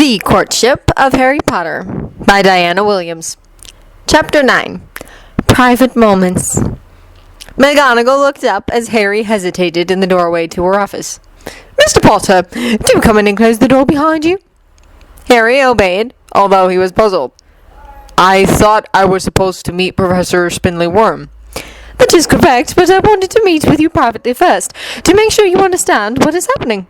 The Courtship of Harry Potter by Diana Williams. Chapter 9. Private Moments. McGonagall looked up as Harry hesitated in the doorway to her office. "Mr. Potter, do come in and close the door behind you." Harry obeyed, although he was puzzled. "I thought I was supposed to meet Professor Finlayworm." "That is correct, but I wanted to meet with you privately first, to make sure you understand what is happening."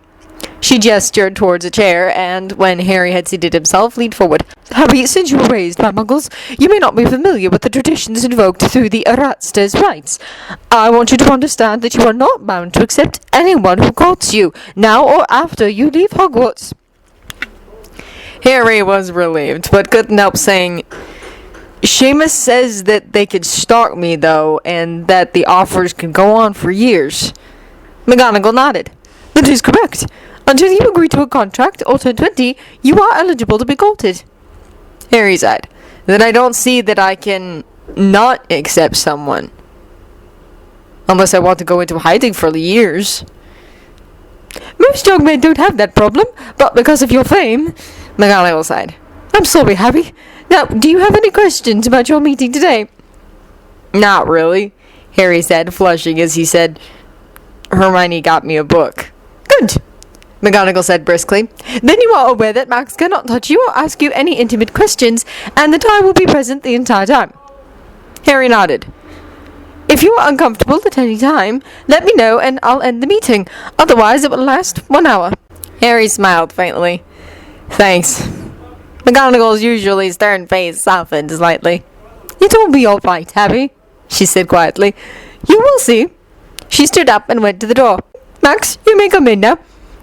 She gestured towards a chair, and, when Harry had seated himself, leaned forward. "Harry, since you were raised by Muggles, you may not be familiar with the traditions invoked through the Eratzter's rites. I want you to understand that you are not bound to accept anyone who courts you, now or after you leave Hogwarts." Harry was relieved, but couldn't help saying, "Seamus says that they could stalk me, though, and that the offers can go on for years." McGonagall nodded. "That is correct. Until you agree to a contract or turn 20, you are eligible to be courted." Harry sighed. "Then I don't see that I can not accept someone. Unless I want to go into hiding for years." "Most young men don't have that problem, but because of your fame," McGonagall sighed. "I'm sorry, Harry. Now, do you have any questions about your meeting today?" "Not really," Harry said, flushing as he said, "Hermione got me a book." "Good," McGonagall said briskly. "Then you are aware that Max cannot touch you or ask you any intimate questions, and that I will be present the entire time." Harry nodded. "If you are uncomfortable at any time, let me know and I'll end the meeting. Otherwise, it will last 1 hour. Harry smiled faintly. "Thanks." McGonagall's usually stern face softened slightly. "It'll be all right, Harry," she said quietly. "You will see." She stood up and went to the door. "Max, you may come in now."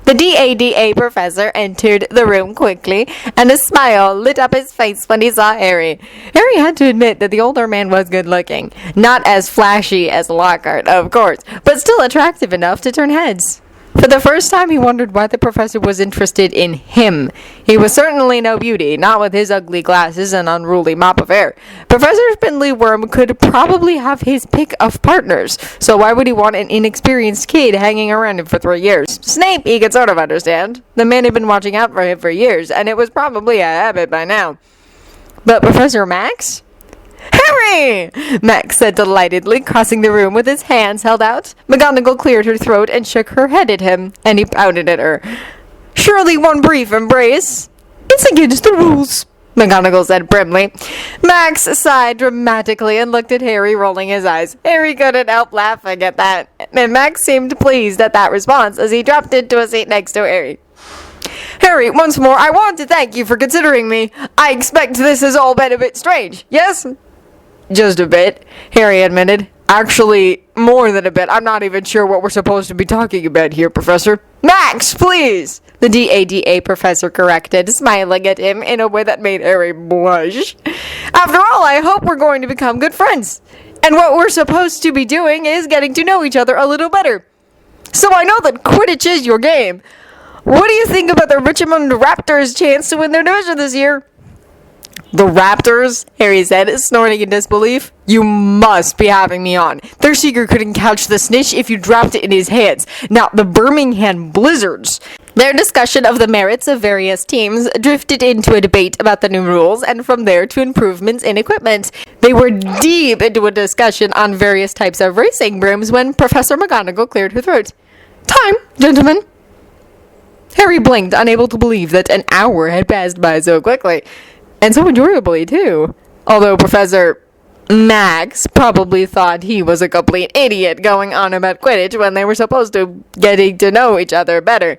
The DADA professor entered the room quickly, and a smile lit up his face when he saw Harry. Harry had to admit that the older man was good-looking. Not as flashy as Lockhart, of course, but still attractive enough to turn heads. For the first time, he wondered why the professor was interested in him. He was certainly no beauty, not with his ugly glasses and unruly mop of hair. Professor Finlayworm could probably have his pick of partners, so why would he want an inexperienced kid hanging around him for 3 years? Snape he could sort of understand. The man had been watching out for him for years, and it was probably a habit by now. But Professor Max? "Harry!" Max said delightedly, crossing the room with his hands held out. McGonagall cleared her throat and shook her head at him, and he pouted at her. "Surely one brief embrace." "It's against the rules," McGonagall said primly. Max sighed dramatically and looked at Harry, rolling his eyes. Harry couldn't help laughing at that, and Max seemed pleased at that response as he dropped into a seat next to Harry. "Harry, once more, I want to thank you for considering me. I expect this has all been a bit strange, yes?" "Just a bit," Harry admitted. "Actually, more than a bit. I'm not even sure what we're supposed to be talking about here, Professor." "Max, please!" the DADA professor corrected, smiling at him in a way that made Harry blush. "After all, I hope we're going to become good friends. And what we're supposed to be doing is getting to know each other a little better. So I know that Quidditch is your game. What do you think about the Richmond Raptors' chance to win their division this year?" "The Raptors?" Harry said, snorting in disbelief. "You must be having me on. Their seeker couldn't catch the snitch if you dropped it in his hands. Now, the Birmingham Blizzards." Their discussion of the merits of various teams drifted into a debate about the new rules, and from there to improvements in equipment. They were deep into a discussion on various types of racing brooms when Professor McGonagall cleared her throat. "Time, gentlemen." Harry blinked, unable to believe that an hour had passed by so quickly. And so enjoyably, too. Although Professor Max probably thought he was a complete idiot going on about Quidditch when they were supposed to getting to know each other better.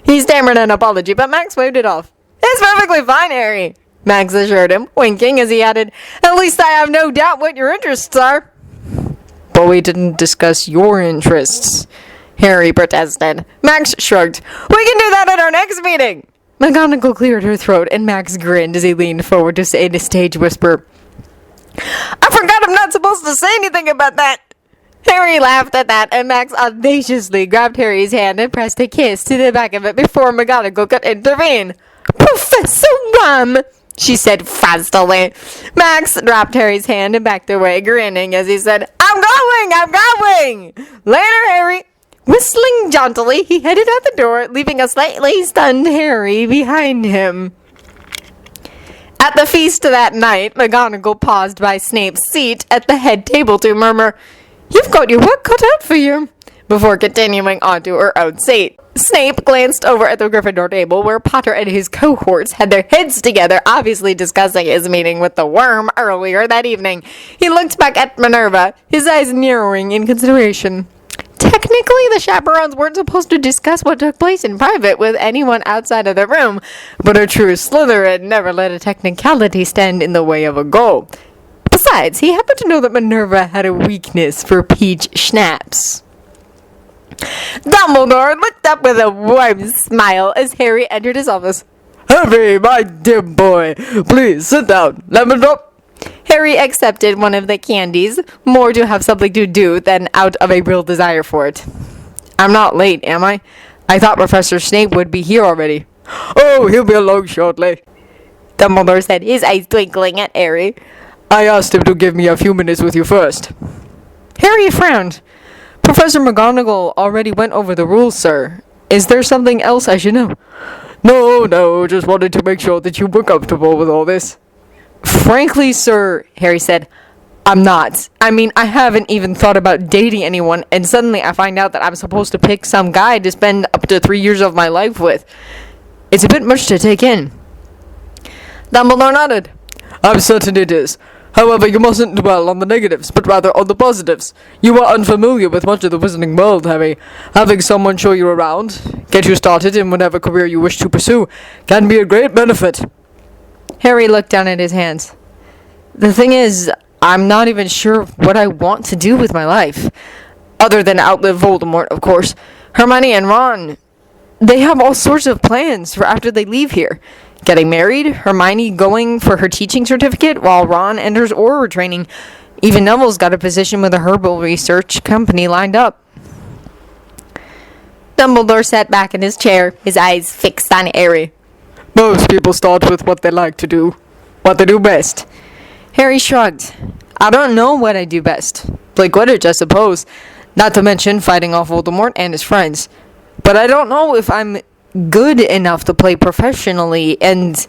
He stammered an apology, but Max waved it off. "It's perfectly fine, Harry," Max assured him, winking as he added, "At least I have no doubt what your interests are." "But we didn't discuss your interests," Harry protested. Max shrugged. "We can do that at our next meeting." McGonagall cleared her throat, and Max grinned as he leaned forward to say in a stage whisper, "I forgot I'm not supposed to say anything about that." Harry laughed at that, and Max audaciously grabbed Harry's hand and pressed a kiss to the back of it before McGonagall could intervene. "Professor Ram!" she said frostily. Max dropped Harry's hand and backed away, grinning as he said, I'm going! Later, Harry!" Whistling jauntily, he headed out the door, leaving a slightly stunned Harry behind him. At the feast that night, McGonagall paused by Snape's seat at the head table to murmur, "You've got your work cut out for you," before continuing on to her own seat. Snape glanced over at the Gryffindor table where Potter and his cohorts had their heads together, obviously discussing his meeting with the worm earlier that evening. He looked back at Minerva, his eyes narrowing in consideration. Technically, the chaperones weren't supposed to discuss what took place in private with anyone outside of the room, but a true Slytherin never let a technicality stand in the way of a goal. Besides, he happened to know that Minerva had a weakness for peach schnapps. Dumbledore looked up with a warm smile as Harry entered his office. "Harry, my dear boy, please sit down. Lemon drop?" Harry accepted one of the candies, more to have something to do than out of a real desire for it. "I'm not late, am I? I thought Professor Snape would be here already." "Oh, he'll be along shortly," Dumbledore said, his eyes twinkling at Harry. "I asked him to give me a few minutes with you first." Harry frowned. "Professor McGonagall already went over the rules, sir. Is there something else I should know?" No, just wanted to make sure that you were comfortable with all this." "Frankly, sir," Harry said, "I'm not. I mean, I haven't even thought about dating anyone, and suddenly I find out that I'm supposed to pick some guy to spend up to 3 years of my life with. It's a bit much to take in." Dumbledore nodded. "I'm certain it is. However, you mustn't dwell on the negatives, but rather on the positives. You are unfamiliar with much of the Wizarding world, Harry. Having someone show you around, get you started in whatever career you wish to pursue, can be a great benefit." Harry looked down at his hands. "The thing is, I'm not even sure what I want to do with my life. Other than outlive Voldemort, of course. Hermione and Ron, they have all sorts of plans for after they leave here. Getting married, Hermione going for her teaching certificate, while Ron enters Auror training. Even Neville's got a position with a herbal research company lined up." Dumbledore sat back in his chair, his eyes fixed on Harry. "Most people start with what they like to do, what they do best." Harry shrugged. "I don't know what I do best. Play Quidditch, I suppose. Not to mention fighting off Voldemort and his friends. But I don't know if I'm good enough to play professionally, and..."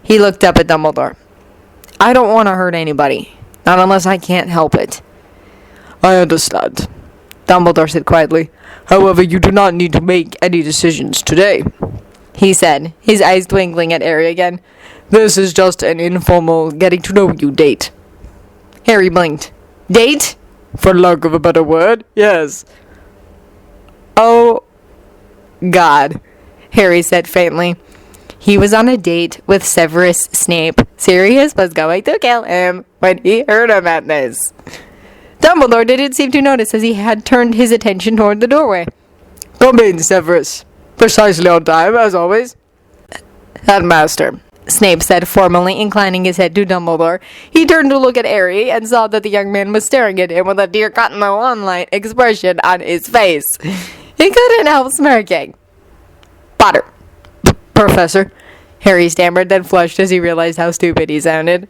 He looked up at Dumbledore. "I don't want to hurt anybody. Not unless I can't help it." "I understand," Dumbledore said quietly. "However, you do not need to make any decisions today," he said, his eyes twinkling at Harry again. "This is just an informal getting-to-know-you date." Harry blinked. "Date?" "For lack of a better word, yes." "Oh, God," Harry said faintly. He was on a date with Severus Snape. Sirius was going to kill him when he heard about this. Dumbledore didn't seem to notice as he had turned his attention toward the doorway. "Come in, Severus. Precisely on time, as always." "Headmaster," Snape said formally, inclining his head to Dumbledore. He turned to look at Harry and saw that the young man was staring at him with a deer caught in the sunlight expression on his face. He couldn't help smirking. "Potter." "Professor," Harry stammered, then flushed as he realized how stupid he sounded.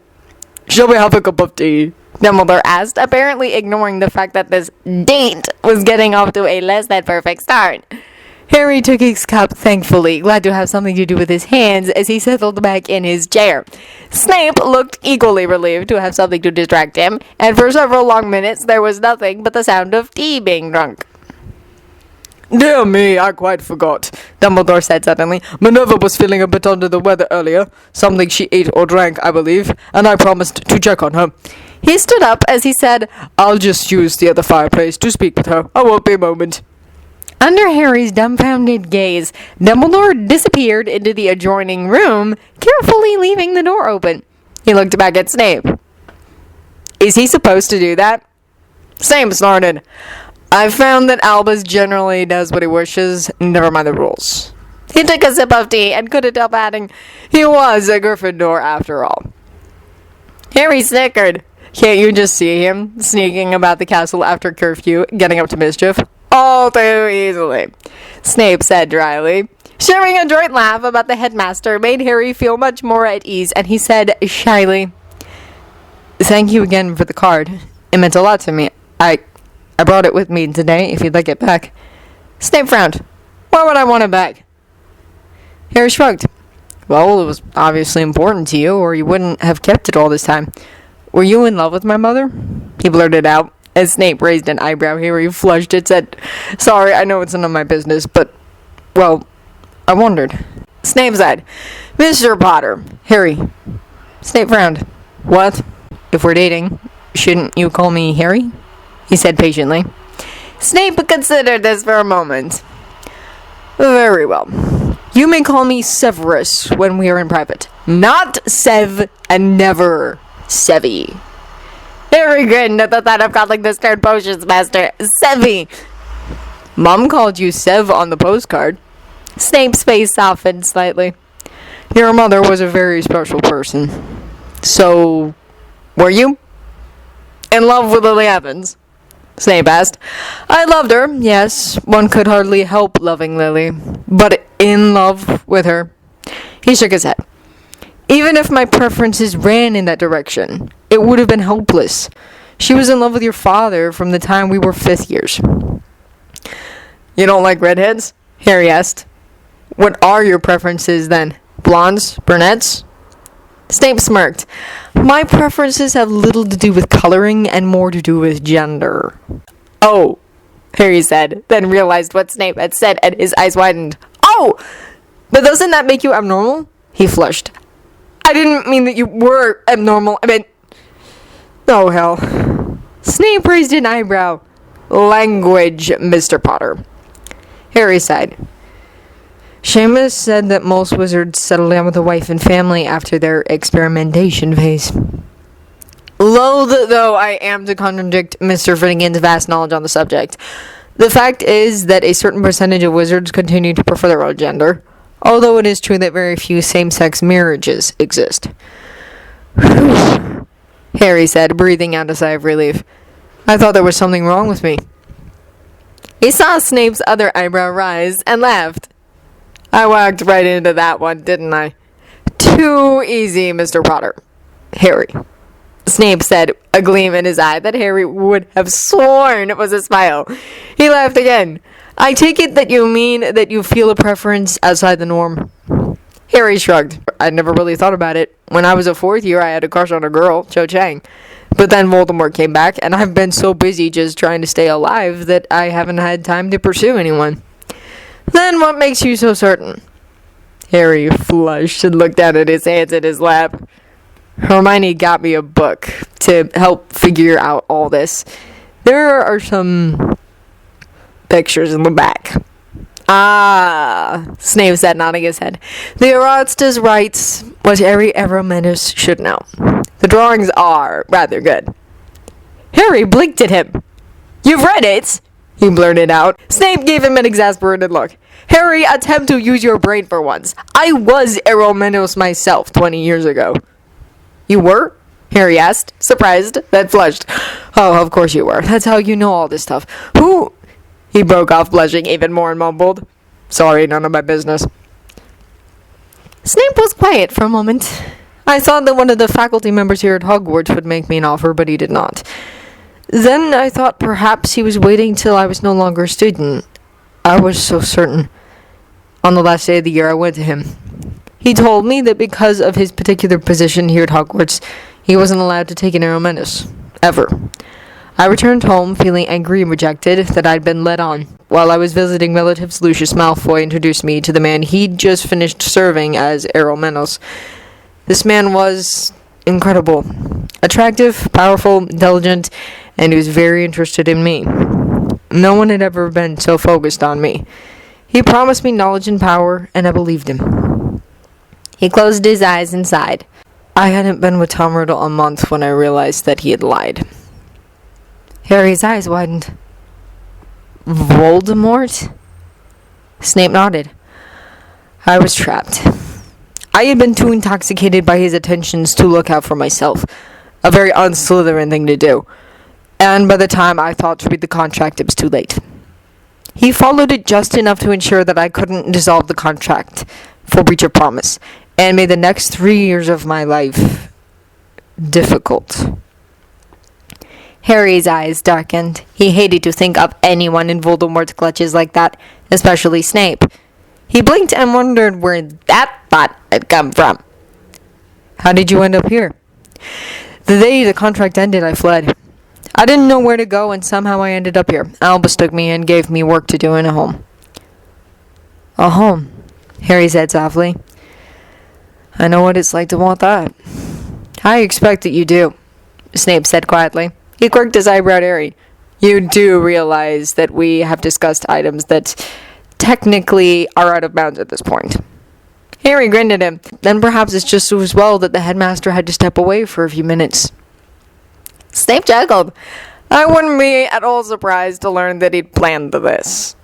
"Shall we have a cup of tea?" Dumbledore asked, apparently ignoring the fact that this date was getting off to a less than perfect start. Harry took his cup thankfully, glad to have something to do with his hands as he settled back in his chair. Snape looked equally relieved to have something to distract him, and for several long minutes there was nothing but the sound of tea being drunk. "Dear me, I quite forgot," Dumbledore said suddenly. "Minerva was feeling a bit under the weather earlier. Something she ate or drank, I believe, and I promised to check on her." He stood up as he said, "I'll just use the other fireplace to speak with her. I won't be a moment." Under Harry's dumbfounded gaze, Dumbledore disappeared into the adjoining room, carefully leaving the door open. He looked back at Snape. "Is he supposed to do that?" Snape snorted. "I've found that Albus generally does what he wishes, never mind the rules." He took a sip of tea and couldn't help adding, "He was a Gryffindor after all." Harry snickered. Can't you just see him, sneaking about the castle after curfew, getting up to mischief? All too easily, Snape said dryly. Sharing a joint laugh about the headmaster made Harry feel much more at ease, and he said shyly, "Thank you again for the card. It meant a lot to me. I brought it with me today, if you'd like it back." Snape frowned. "Why would I want it back?" Harry shrugged. Well, it was obviously important to you, or you wouldn't have kept it all this time. Were you in love with my mother? He blurted out. As Snape raised an eyebrow, Harry flushed and said, "Sorry, I know it's none of my business, but, well, I wondered." Snape said, "Mr. Potter." Harry. Snape frowned. "What? If we're dating, shouldn't you call me Harry?" He said patiently. Snape considered this for a moment. "Very well. You may call me Severus when we are in private. Not Sev and never Sevy." Harry grinned at the thought of calling the stern potions master Sevy. "Mom called you Sev on the postcard." Snape's face softened slightly. "Your mother was a very special person." "So, were you in love with Lily Evans?" Snape asked. "I loved her, yes. One could hardly help loving Lily. But in love with her?" He shook his head. "Even if my preferences ran in that direction, it would have been hopeless. She was in love with your father from the time we were fifth years." "You don't like redheads?" Harry asked. "What are your preferences, then? Blondes? Brunettes?" Snape smirked. "My preferences have little to do with coloring and more to do with gender." "Oh," Harry said, then realized what Snape had said and his eyes widened. "Oh! But doesn't that make you abnormal?" He flushed. "I didn't mean that you were abnormal. I meant..." "Oh, hell." Snape raised an eyebrow. "Language, Mr. Potter." Harry sighed. Seamus said that most wizards settle down with a wife and family after their experimentation phase. Loath though I am to contradict Mr. Finnegan's vast knowledge on the subject, the fact is that a certain percentage of wizards continue to prefer their own gender, although it is true that very few same-sex marriages exist. Harry said, breathing out a sigh of relief. "I thought there was something wrong with me." He saw Snape's other eyebrow rise and laughed. "I walked right into that one, didn't I?" "Too easy, Mr. Potter." "Harry." Snape said, a gleam in his eye that Harry would have sworn was a smile. He laughed again. "I take it that you mean that you feel a preference outside the norm." Harry shrugged. "I'd never really thought about it. When I was a fourth year, I had a crush on a girl, Cho Chang. But then Voldemort came back, and I've been so busy just trying to stay alive that I haven't had time to pursue anyone." "Then what makes you so certain?" Harry flushed and looked down at his hands in his lap. "Hermione got me a book to help figure out all this. There are some pictures in the back." "Ah," Snape said, nodding his head. "The Erastus writes what every Eromenus should know. The drawings are rather good." Harry blinked at him. "You've read it?" he blurted out. Snape gave him an exasperated look. "Harry, attempt to use your brain for once. I was Eromenus myself 20 years ago." "You were?" Harry asked, surprised, then flushed. "Oh, of course you were. That's how you know all this stuff. Who—" He broke off, blushing even more, and mumbled, "Sorry, none of my business." Snape was quiet for a moment. I thought that one of the faculty members here at Hogwarts would make me an offer, but he did not. Then I thought perhaps he was waiting till I was no longer a student. I was so certain. On the last day of the year, I went to him. He told me that because of his particular position here at Hogwarts, he wasn't allowed to take an Eromenus. Ever. I returned home feeling angry and rejected that I'd been led on. While I was visiting relatives, Lucius Malfoy introduced me to the man he'd just finished serving as Eromenus. This man was incredible. Attractive, powerful, intelligent, and he was very interested in me. No one had ever been so focused on me. He promised me knowledge and power, and I believed him. He closed his eyes and sighed. I hadn't been with Tom Riddle a month when I realized that he had lied. Harry's eyes widened. Voldemort? Snape nodded. I was trapped. I had been too intoxicated by his attentions to look out for myself. A very un-Slytherin thing to do. And by the time I thought to read the contract, it was too late. He followed it just enough to ensure that I couldn't dissolve the contract for breach of promise, and made the next 3 years of my life difficult. Harry's eyes darkened. He hated to think of anyone in Voldemort's clutches like that, especially Snape. He blinked and wondered where that thought I'd come from. How did you end up here? The day the contract ended, I fled. I didn't know where to go, and somehow I ended up here. Albus took me and gave me work to do in a home. A home, Harry said softly. I know what it's like to want that. I expect that you do, Snape said quietly. He quirked his eyebrow at Harry. You do realize that we have discussed items that technically are out of bounds at this point. Harry grinned at him. Then perhaps it's just as well that the headmaster had to step away for a few minutes. Snape chuckled. I wouldn't be at all surprised to learn that he'd planned this.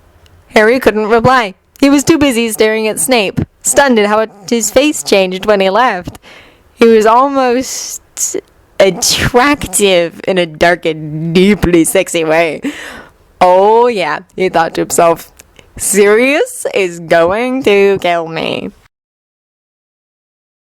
Harry couldn't reply. He was too busy staring at Snape, stunned at how his face changed when he left. He was almost attractive in a dark and deeply sexy way. Oh yeah, he thought to himself, Sirius is going to kill me.